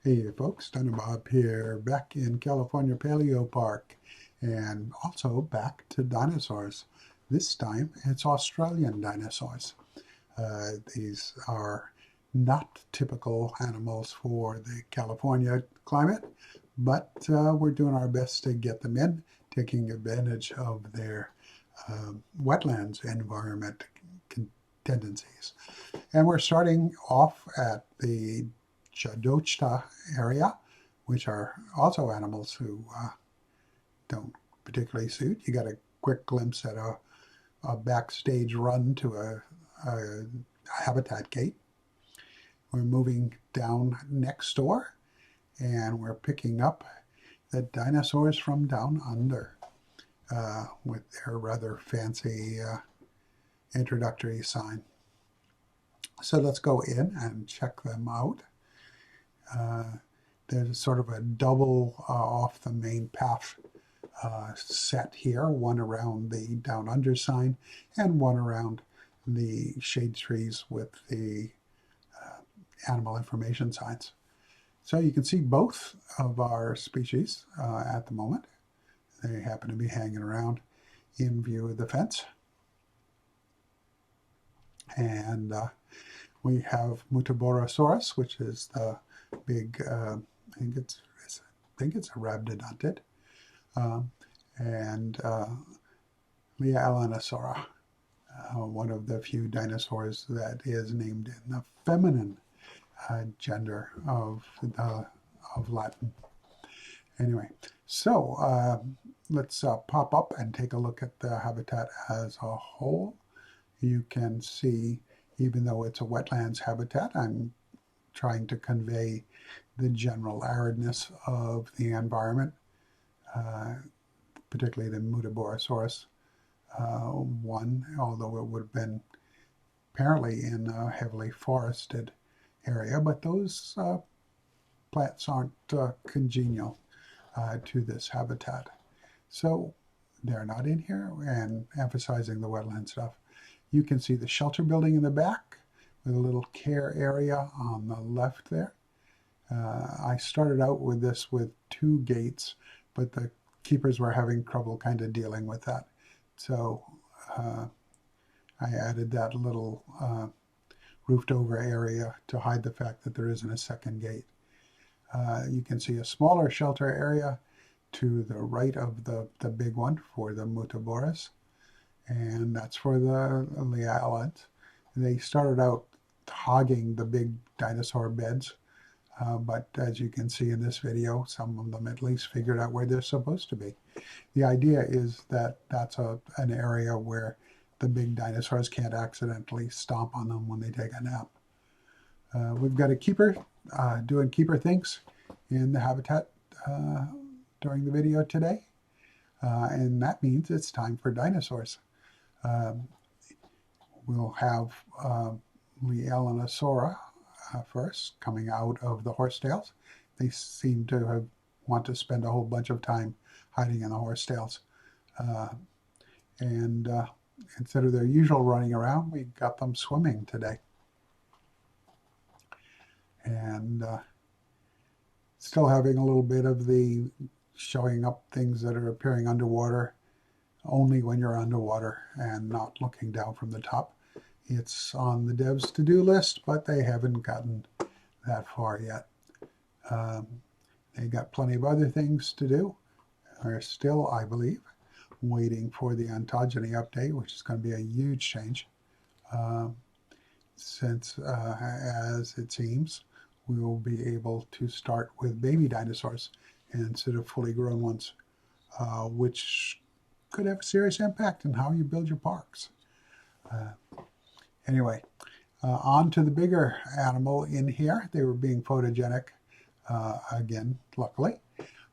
Hey folks, Dinobob here, back in California Paleopark, and also back to dinosaurs. This time it's Australian dinosaurs. These are not typical animals for the California climate, but we're doing our best to get them in, taking advantage of their wetlands environment tendencies. And we're starting off at the Chadochta area, which are also animals who don't particularly suit. You got a quick glimpse at a backstage run to a habitat gate. We're moving down next door and we're picking up the dinosaurs from down under with their rather fancy introductory sign. So let's go in and check them out. There's sort of a double off the main path set here, one around the down under sign and one around the shade trees with the animal information signs. So you can see both of our species at the moment. They happen to be hanging around in view of the fence. And we have Muttaburrasaurus, which is the big, I think it's a rhabdodontid, and Leaellynasaura, one of the few dinosaurs that is named in the feminine gender of Latin. Anyway, so let's pop up and take a look at the habitat as a whole. You can see, even though it's a wetlands habitat, I'm trying to convey the general aridness of the environment, particularly the Muttaburrasaurus one, although it would have been apparently in a heavily forested area, but those plants aren't congenial to this habitat. So they're not in here, and emphasizing the wetland stuff. You can see the shelter building in the back with a little care area on the left there. I started out with this with 2 gates, but the keepers were having trouble kind of dealing with that. So I added that little roofed over area to hide the fact that there isn't a second gate. You can see a smaller shelter area to the right of the big one for the Muttaburras, and that's for the Leaellynasaura. They started out hogging the big dinosaur beds, but as you can see in this video, some of them at least figured out where they're supposed to be. The idea is that that's an area where the big dinosaurs can't accidentally stomp on them when they take a nap. We've got a keeper doing keeper things in the habitat during the video today, and that means it's time for dinosaurs. We'll have Leaellynasaura first, coming out of the horsetails. They seem to want to spend a whole bunch of time hiding in the horsetails. And instead of their usual running around, we got them swimming today. And still having a little bit of the showing up things that are appearing underwater only when you're underwater and not looking down from the top. It's on the devs to-do list, but they haven't gotten that far yet. They got plenty of other things to do. They're still, I believe, waiting for the ontogeny update, which is going to be a huge change, since, as it seems, we will be able to start with baby dinosaurs instead of fully grown ones, which could have a serious impact on how you build your parks. Anyway, on to the bigger animal in here. They were being photogenic again, luckily,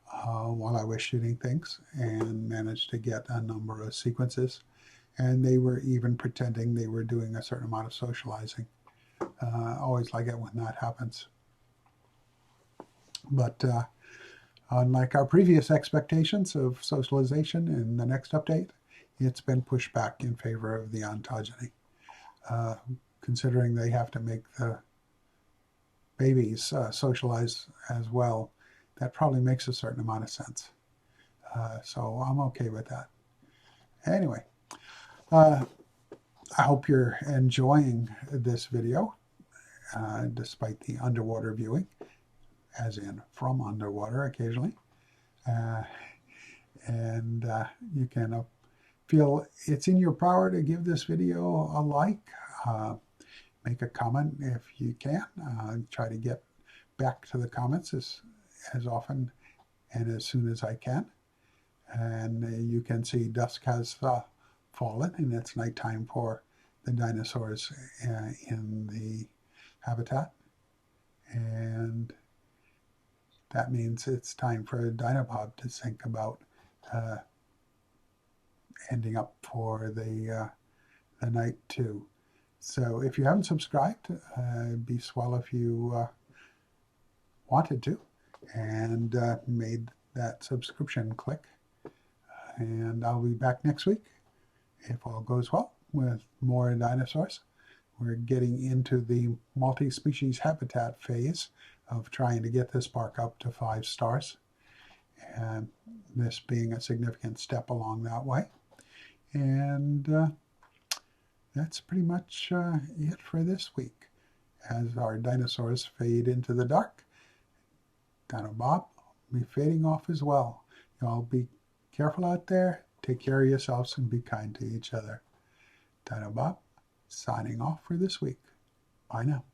while I was shooting things, and managed to get a number of sequences. And they were even pretending they were doing a certain amount of socializing. Always like it when that happens. But unlike our previous expectations of socialization in the next update, it's been pushed back in favor of the ontogeny. Considering they have to make the babies socialize as well, that probably makes a certain amount of sense. So I'm okay with that. Anyway, I hope you're enjoying this video, despite the underwater viewing, as in from underwater occasionally. And you can feel it's in your power to give this video a like. Make a comment if you can. Try to get back to the comments as often and as soon as I can. And you can see dusk has fallen, and it's nighttime for the dinosaurs in the habitat. And that means it's time for Dinobob to think about ending up for the night too. So if you haven't subscribed, it'd be swell if you wanted to and made that subscription click. And I'll be back next week, if all goes well, with more dinosaurs. We're getting into the multi-species habitat phase of trying to get this park up to 5 stars, and this being a significant step along that way. And that's pretty much it for this week. As our dinosaurs fade into the dark, Dinobob will be fading off as well. Y'all be careful out there, take care of yourselves, and be kind to each other. Dinobob signing off for this week. Bye now.